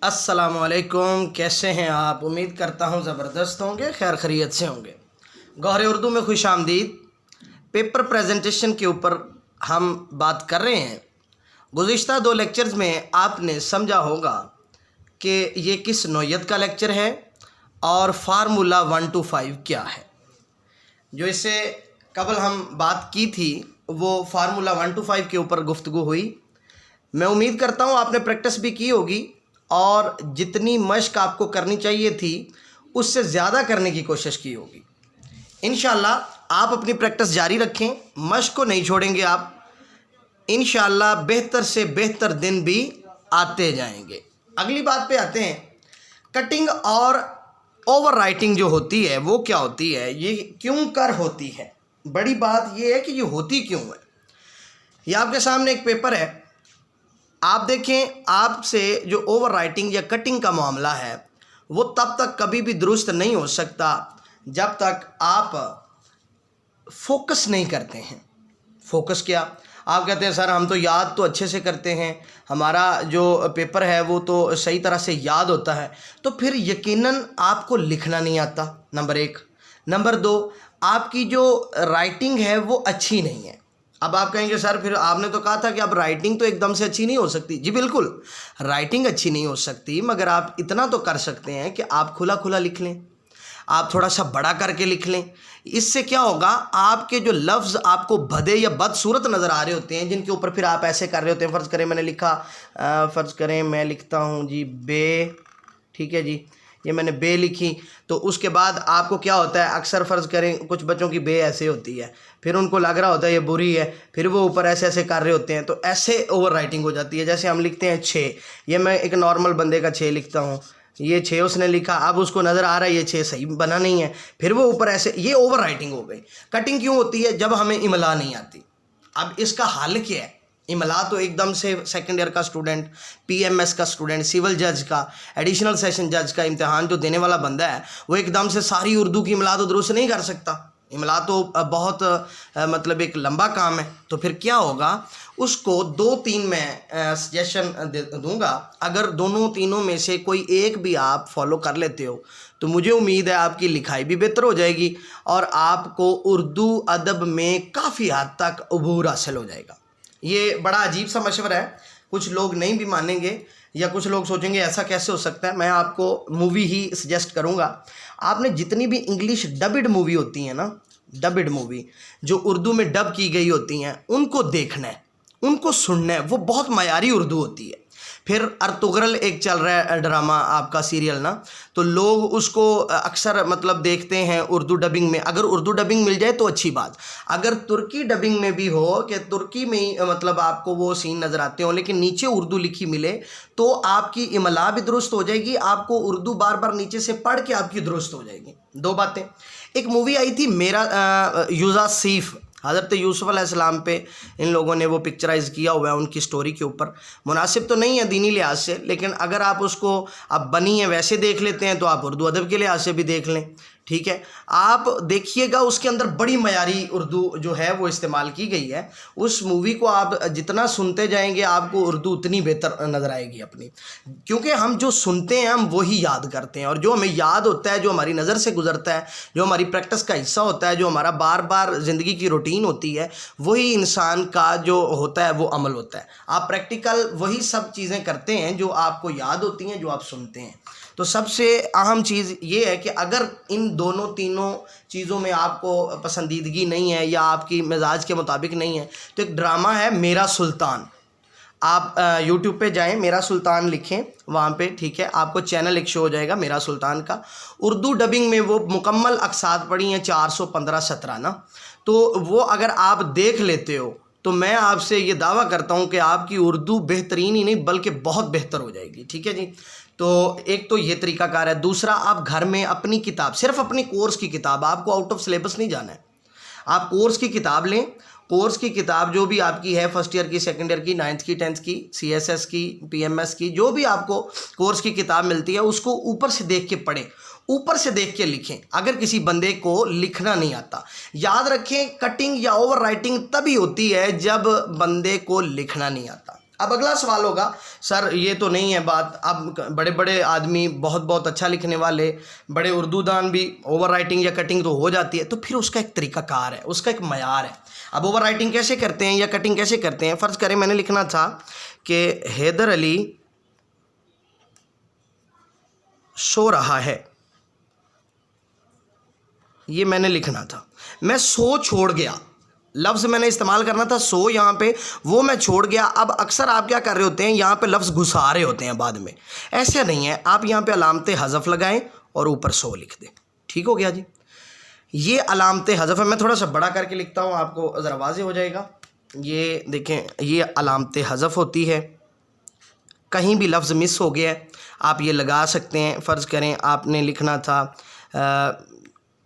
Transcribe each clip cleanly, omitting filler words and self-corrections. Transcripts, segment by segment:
अस्सलामुअलैकुम, कैसे हैं आप। उम्मीद करता हूँ ज़बरदस्त होंगे, खैर खैरियत से होंगे। गौहर उर्दू में खुश आमदीद। पेपर प्रेजेंटेशन के ऊपर हम बात कर रहे हैं। गुज़िश्ता 2 लेक्चर्स में आपने समझा होगा कि ये किस नौइयत का लेक्चर है और फार्मूला 1 to 5 क्या है। जो इससे कबल हम बात की थी वो फार्मूला 1 to 5 के ऊपर गुफ्तगू हुई। मैं उम्मीद करता हूँ आपने प्रैक्टिस भी की होगी और जितनी मश्क आपको करनी चाहिए थी उससे ज़्यादा करने की कोशिश की होगी। इंशाअल्लाह आप अपनी प्रैक्टिस जारी रखें, मश्क को नहीं छोड़ेंगे आप। इंशाअल्लाह बेहतर से बेहतर दिन भी आते जाएंगे। अगली बात पे आते हैं। कटिंग और ओवर राइटिंग जो होती है वो क्या होती है, ये क्यों कर होती है। बड़ी बात ये है कि ये होती क्यों है। ये आपके सामने एक पेपर है, आप देखें। आपसे जो ओवर राइटिंग या कटिंग का मामला है वो तब तक कभी भी दुरुस्त नहीं हो सकता जब तक आप फोकस नहीं करते हैं। फोकस क्या, आप कहते हैं सर हम तो याद तो अच्छे से करते हैं, हमारा जो पेपर है वो तो सही तरह से याद होता है, तो फिर यकीनन आपको लिखना नहीं आता, नंबर 1। नंबर 2, आपकी जो राइटिंग है वो अच्छी नहीं है। अब आप कहेंगे सर फिर आपने तो कहा था कि अब राइटिंग तो एकदम से अच्छी नहीं हो सकती। जी बिल्कुल, राइटिंग अच्छी नहीं हो सकती, मगर आप इतना तो कर सकते हैं कि आप खुला खुला लिख लें, आप थोड़ा सा बड़ा करके लिख लें। इससे क्या होगा, आपके जो लफ्ज़ आपको भदे या बदसूरत नज़र आ रहे होते हैं, जिनके ऊपर फिर आप ऐसे कर रहे होते हैं। फ़र्ज़ करें मैंने लिखा, फ़र्ज़ करें मैं लिखता हूँ जी बे, ठीक है जी, ये मैंने बे लिखी, तो उसके बाद आपको क्या होता है, अक्सर फ़र्ज़ करें कुछ बच्चों की बे ऐसे होती है, फिर उनको लग रहा होता है ये बुरी है, फिर वो ऊपर ऐसे ऐसे कर रहे होते हैं, तो ऐसे ओवर राइटिंग हो जाती है। जैसे हम लिखते हैं 6, ये मैं एक नॉर्मल बंदे का 6 लिखता हूँ, ये 6 उसने लिखा, अब उसको नज़र आ रहा है ये 6 सही बना नहीं है, फिर वो ऊपर ऐसे, ये ओवर राइटिंग हो गई। कटिंग क्यों होती है, जब हमें इमला नहीं आती। अब इसका हल क्या है। इमला तो एकदम से सेकंड ईयर का स्टूडेंट, पीएमएस का स्टूडेंट, सिविल जज का, एडिशनल सेशन जज का इम्तिहान जो देने वाला बंदा है वो एकदम से सारी उर्दू की इमला तो दुरुस्त नहीं कर सकता। इमला तो बहुत मतलब एक लंबा काम है। तो फिर क्या होगा, उसको 2-3 मैं सजेशन दूंगा। अगर दोनों तीनों में से कोई एक भी आप फॉलो कर लेते हो तो मुझे उम्मीद है आपकी लिखाई भी बेहतर हो जाएगी और आपको उर्दू अदब में काफ़ी हद तक अबूर हासिल हो जाएगा। ये बड़ा अजीब सा मशवरा है, कुछ लोग नहीं भी मानेंगे या कुछ लोग सोचेंगे ऐसा कैसे हो सकता है। मैं आपको मूवी ही सजेस्ट करूंगा। आपने जितनी भी इंग्लिश डबिड मूवी होती हैं ना, डबिड मूवी जो उर्दू में डब की गई होती हैं, उनको देखना है, उनको सुनना है, वो बहुत मयारी उर्दू होती है। फिर अर्तुगरल एक चल रहा है ड्रामा आपका सीरियल ना, तो लोग उसको अक्सर मतलब देखते हैं उर्दू डबिंग में। अगर उर्दू डबिंग मिल जाए तो अच्छी बात, अगर तुर्की डबिंग में भी हो कि तुर्की में ही मतलब आपको वो सीन नज़र आते हो लेकिन नीचे उर्दू लिखी मिले तो आपकी इमला भी दुरुस्त हो जाएगी, आपको उर्दू बार बार नीचे से पढ़ के आपकी दुरुस्त हो जाएगी। 2 बातें। एक मूवी आई थी मेरा यूज़ा सीफ, हज़रत यूसुफ़ अलैहिस्सलाम पे इन लोगों ने वो पिक्चराइज़ किया हुआ है, उनकी स्टोरी के ऊपर। मुनासिब तो नहीं है दीनी लिहाज से, लेकिन अगर आप उसको अब बनी है वैसे देख लेते हैं तो आप उर्दू अदब के लिहाज से भी देख लें, ठीक है। आप देखिएगा उसके अंदर बड़ी मयारी उर्दू जो है वो इस्तेमाल की गई है। उस मूवी को आप जितना सुनते जाएंगे आपको उर्दू उतनी बेहतर नज़र आएगी अपनी, क्योंकि हम जो सुनते हैं हम वही याद करते हैं, और जो हमें याद होता है, जो हमारी नज़र से गुजरता है, जो हमारी प्रैक्टिस का हिस्सा होता है, जो हमारा बार बार ज़िंदगी की रूटीन होती है, वही इंसान का जो होता है वो अमल होता है। आप प्रैक्टिकल वही सब चीज़ें करते हैं जो आपको याद होती हैं, जो आप सुनते हैं। तो सबसे अहम चीज़ ये है कि अगर इन दोनों तीनों चीज़ों में आपको पसंदीदगी नहीं है या आपकी मिजाज के मुताबिक नहीं है, तो एक ड्रामा है मेरा सुल्तान। आप यूट्यूब पे जाएं, मेरा सुल्तान लिखें वहाँ पे, ठीक है, आपको चैनल एक शो हो जाएगा मेरा सुल्तान का। उर्दू डबिंग में वो मुकम्मल अक़सात पड़ी हैं 415-17 ना, तो वो अगर आप देख लेते हो तो मैं आपसे ये दावा करता हूँ कि आपकी उर्दू बेहतरीन ही नहीं बल्कि बहुत बेहतर हो जाएगी, ठीक है जी। तो एक तो ये तरीकाकार है। दूसरा, आप घर में अपनी किताब, सिर्फ अपनी कोर्स की किताब, आपको आउट ऑफ सिलेबस नहीं जाना है, आप कोर्स की किताब लें। कोर्स की किताब जो भी आपकी है, फर्स्ट ईयर की, सेकंड ईयर की, 9th की, 10th की, सीएसएस की, पीएमएस की, जो भी आपको कोर्स की किताब मिलती है उसको ऊपर से देख के पढ़ें, ऊपर से देख के लिखें। अगर किसी बंदे को लिखना नहीं आता, याद रखें कटिंग या ओवर राइटिंग तभी होती है जब बंदे को लिखना नहीं आता। अब अगला सवाल होगा, सर ये तो नहीं है बात, अब बड़े बड़े आदमी बहुत बहुत अच्छा लिखने वाले, बड़े उर्दू दान भी ओवर राइटिंग या कटिंग तो हो जाती है, तो फिर उसका एक तरीक़ाकार है, उसका एक मयार है। अब ओवर राइटिंग कैसे करते हैं या कटिंग कैसे करते हैं? फ़र्ज़ करें मैंने लिखना था कि हैदर अली सो रहा है, ये मैंने लिखना था, मैं सो छोड़ गया, लफ्ज़ मैंने इस्तेमाल करना था सो यहाँ पे, वो मैं छोड़ गया। अब अक्सर आप क्या कर रहे होते हैं, यहाँ पे लफ्ज़ घुसा रहे होते हैं बाद में, ऐसे नहीं है, आप यहाँ पे अलामत हज़फ लगाएं और ऊपर सो लिख दें। ठीक हो गया जी, ये अलामत हज़फ है। मैं थोड़ा सा बड़ा करके लिखता हूँ, आपको ज़रा वाज़ेह हो जाएगा। ये देखें, ये अलामत हज़फ होती है, कहीं भी लफ्ज़ मिस हो गया है आप ये लगा सकते हैं। फ़र्ज़ करें आपने लिखना था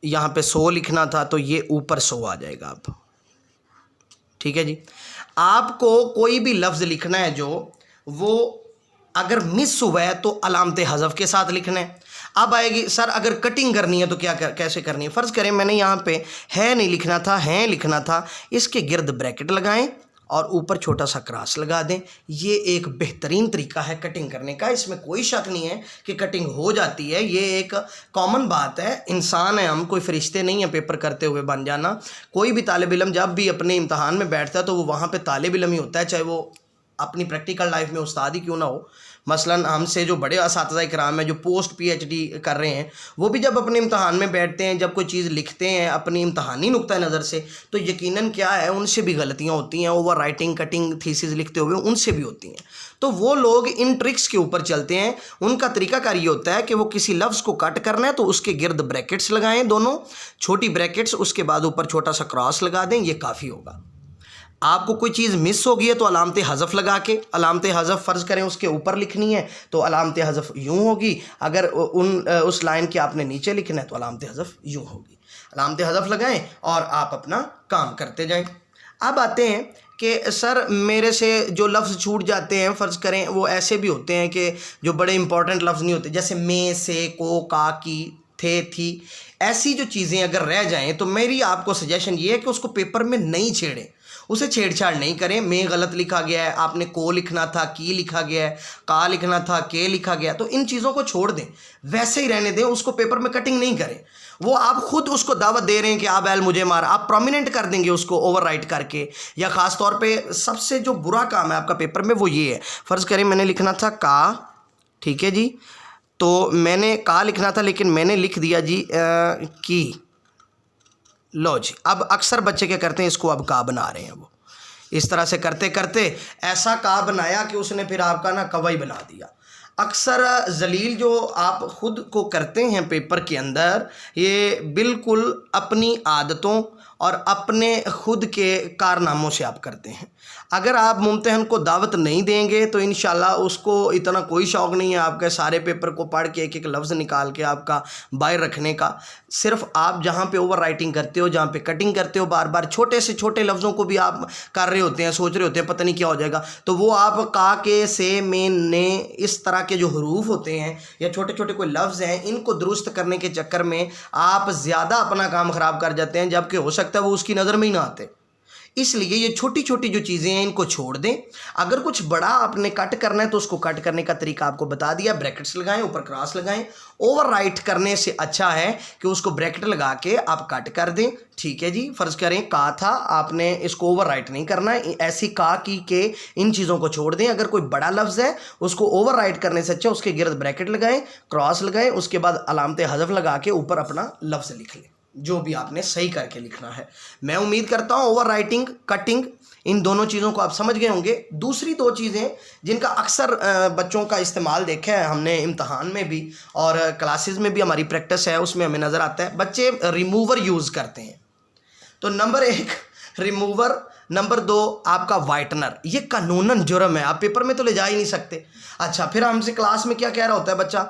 यहाँ पे सो लिखना था, तो ये ऊपर सो आ जाएगा आप। ठीक है जी, आपको कोई भी लफ्ज़ लिखना है जो वो अगर मिस हुआ है तो अलामत हज़फ के साथ लिखना है। अब आएगी सर अगर कटिंग करनी है तो कैसे करनी है? फ़र्ज़ करें मैंने यहाँ पे है नहीं लिखना था, हैं लिखना था, इसके गिर्द ब्रैकेट लगाएं और ऊपर छोटा सा क्रॉस लगा दें। ये एक बेहतरीन तरीका है कटिंग करने का, इसमें कोई शक नहीं है कि कटिंग हो जाती है, ये एक कॉमन बात है। इंसान है हम, कोई फरिश्ते नहीं हैं पेपर करते हुए बन जाना। कोई भी तालिब इल्म जब भी अपने इम्तहान में बैठता है तो वो वहाँ पे तालिब इल्म ही होता है, चाहे वो अपनी प्रैक्टिकल लाइफ में उस्ताद ही क्यों ना हो। मसलन हमसे जो बड़े असातिज़ा इकराम हैं जो पोस्ट पीएचडी कर रहे हैं, वो भी जब अपने इम्तहान में बैठते हैं, जब कोई चीज़ लिखते हैं अपनी इम्तहानी नुक्ता नज़र से, तो यकीनन क्या है उनसे भी गलतियाँ होती हैं, ओवर राइटिंग कटिंग थीसिस लिखते हुए उनसे भी होती हैं। तो वो लोग इन ट्रिक्स के ऊपर चलते हैं। उनका तरीक़ाकार ये होता है कि वो किसी लफ्ज़ को कट करना है तो उसके गिर्द ब्रैकेट्स लगाएं, दोनों छोटी ब्रैकेट्स, उसके बाद ऊपर छोटा सा क्रॉस लगा दें, ये काफ़ी होगा। आपको कोई चीज़ मिस हो गई है तो अलामत हज़फ लगा के, अलामत हज़फ फ़र्ज़ करें उसके ऊपर लिखनी है तो अलामत हज़फ यूँ होगी, अगर उस लाइन के आपने नीचे लिखना है तो अलामत हज़फ यूँ होगी। अलामत हज़फ लगाएं और आप अपना काम करते जाएं। अब आते हैं कि सर मेरे से जो लफ्ज़ छूट जाते हैं, फ़र्ज़ करें वो ऐसे भी होते हैं कि जो बड़े इंपॉर्टेंट लफ्ज़ नहीं होते, जैसे में, से, को, का, की, थे, थी, ऐसी जो चीज़ें अगर रह जाएँ तो मेरी आपको सजेशन ये है कि उसको पेपर में नहीं छेड़ें, उसे छेड़छाड़ नहीं करें। में गलत लिखा गया है, आपने को लिखना था, की लिखा गया है, का लिखना था, के लिखा गया, तो इन चीज़ों को छोड़ दें, वैसे ही रहने दें, उसको पेपर में कटिंग नहीं करें। वो आप खुद उसको दावत दे रहे हैं कि आप एल मुझे मार, आप प्रोमिनेंट कर देंगे उसको ओवर राइट करके। या ख़ास तौर पे सबसे जो बुरा काम है आपका पेपर में वो ये है, फ़र्ज़ करें मैंने लिखना था का, ठीक है जी, तो मैंने का लिखना था लेकिन मैंने लिख दिया जी की। लो जी, अब अक्सर बच्चे क्या करते हैं, इसको अब का बना रहे हैं। वो इस तरह से करते करते ऐसा का बनाया कि उसने फिर आपका ना कवई बना दिया। अक्सर जलील जो आप ख़ुद को करते हैं पेपर के अंदर, ये बिल्कुल अपनी आदतों और अपने ख़ुद के कारनामों से आप करते हैं। अगर आप मुम्तहन को दावत नहीं देंगे तो इंशाल्लाह उसको इतना कोई शौक़ नहीं है आपके सारे पेपर को पढ़ के एक एक लफ्ज़ निकाल के आपका बाहर रखने का। सिर्फ़ आप जहाँ पे ओवर राइटिंग करते हो, जहाँ पे कटिंग करते हो, बार बार छोटे से छोटे लफ्ज़ों को भी आप कर रहे होते हैं, सोच रहे होते हैं पता नहीं क्या हो जाएगा, तो वो आप का, के, से, में, ने, इस तरह के जो हरूफ होते हैं या छोटे छोटे कोई लफ्ज़ हैं, इनको दुरुस्त करने के चक्कर में आप ज़्यादा अपना काम ख़राब कर जाते हैं, जबकि हो सकता है वो उसकी नज़र में ही ना आते। इसलिए ये छोटी छोटी जो चीज़ें हैं इनको छोड़ दें। अगर कुछ बड़ा आपने कट करना है तो उसको कट करने का तरीका आपको बता दिया, ब्रैकेट्स लगाएं, ऊपर क्रॉस लगाएं। ओवर राइट करने से अच्छा है कि उसको ब्रैकेट लगा के आप कट कर दें। ठीक है जी, फ़र्ज़ करें का था, आपने इसको ओवर राइट नहीं करना है, ऐसी का, की, के, इन चीज़ों को छोड़ दें। अगर कोई बड़ा लफ्ज़ है उसको ओवर राइट करने से अच्छा उसके गिर्द ब्रैकेट लगाएं, क्रॉस लगाएं, उसके बाद अलामत हज़फ लगा के ऊपर अपना लफ्ज़ लिख लें, जो भी आपने सही करके लिखना है। मैं उम्मीद करता हूँ ओवर राइटिंग, कटिंग, इन दोनों चीज़ों को आप समझ गए होंगे। दूसरी दो चीज़ें जिनका अक्सर बच्चों का इस्तेमाल देखा है हमने इम्तहान में भी और क्लासेस में भी हमारी प्रैक्टिस है, उसमें हमें नज़र आता है बच्चे रिमूवर यूज़ करते हैं। तो नंबर 1 रिमूवर, नंबर 2 आपका वाइटनर। ये कानूनन जुर्म है, आप पेपर में तो ले जा ही नहीं सकते। अच्छा, फिर हमसे क्लास में क्या कह रहा होता है बच्चा,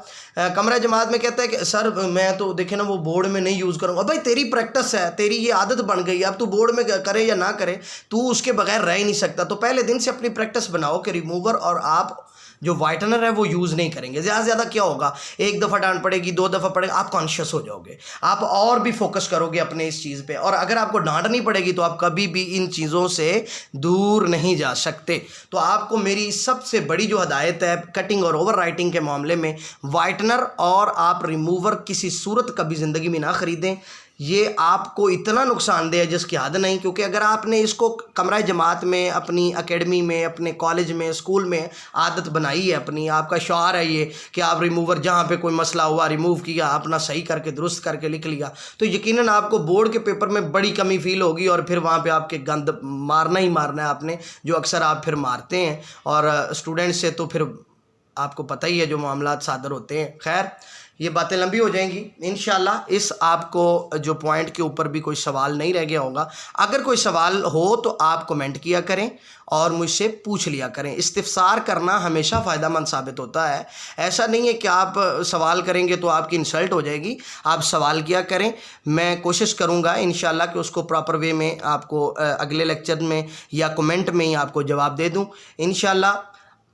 कमरा जमात में कहता है कि सर मैं तो देखे ना वो बोर्ड में नहीं यूज़ करूँगा। भाई तेरी प्रैक्टिस है, तेरी ये आदत बन गई है, अब तू बोर्ड में करे या ना करे, तू उसके बगैर रह ही नहीं सकता। तो पहले दिन से अपनी प्रैक्टिस बनाओ कि रिमूवर और आप जो वाइटनर है वो यूज़ नहीं करेंगे। ज़्यादा से ज़्यादा क्या होगा, एक दफ़ा डांट पड़ेगी, 2 दफ़ा पड़ेगा, आप कॉन्शियस हो जाओगे, आप और भी फोकस करोगे अपने इस चीज़ पे। और अगर आपको डांट नहीं पड़ेगी तो आप कभी भी इन चीज़ों से दूर नहीं जा सकते। तो आपको मेरी सबसे बड़ी जो हदायत है कटिंग और ओवर राइटिंग के मामले में, वाइटनर और आप रिमूवर किसी सूरत कभी ज़िंदगी में ना ख़रीदें। ये आपको इतना नुकसानदेह है जिसकी हद नहीं, क्योंकि अगर आपने इसको कमरा जमात में, अपनी एकेडमी में, अपने कॉलेज में, स्कूल में आदत बनाई है अपनी, आपका शौहर है ये कि आप रिमूवर जहाँ पे कोई मसला हुआ रिमूव किया, अपना सही करके दुरुस्त करके लिख लिया, तो यकीनन आपको बोर्ड के पेपर में बड़ी कमी फील होगी और फिर वहाँ पे आपके गंद मारना ही मारना है आपने, जो अक्सर आप फिर मारते हैं। और स्टूडेंट से तो फिर आपको पता ही है जो मामलात सादर होते हैं। खैर, ये बातें लंबी हो जाएंगी इंशाल्लाह। इस आपको जो पॉइंट के ऊपर भी कोई सवाल नहीं रह गया होगा, अगर कोई सवाल हो तो आप कमेंट किया करें और मुझसे पूछ लिया करें। इस्तिफसार करना हमेशा फ़ायदेमंद साबित होता है। ऐसा नहीं है कि आप सवाल करेंगे तो आपकी इंसल्ट हो जाएगी, आप सवाल किया करें। मैं कोशिश करूँगा इंशाल्लाह कि उसको प्रॉपर वे में आपको अगले लेक्चर में या कमेंट में ही आपको जवाब दे दूँ इंशाल्लाह।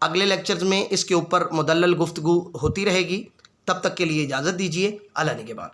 अगले लेक्चर्स में इसके ऊपर मुदल्लल गुफ्तगू होती रहेगी। तब तक के लिए इजाज़त दीजिए। अल्लाह निगहबान।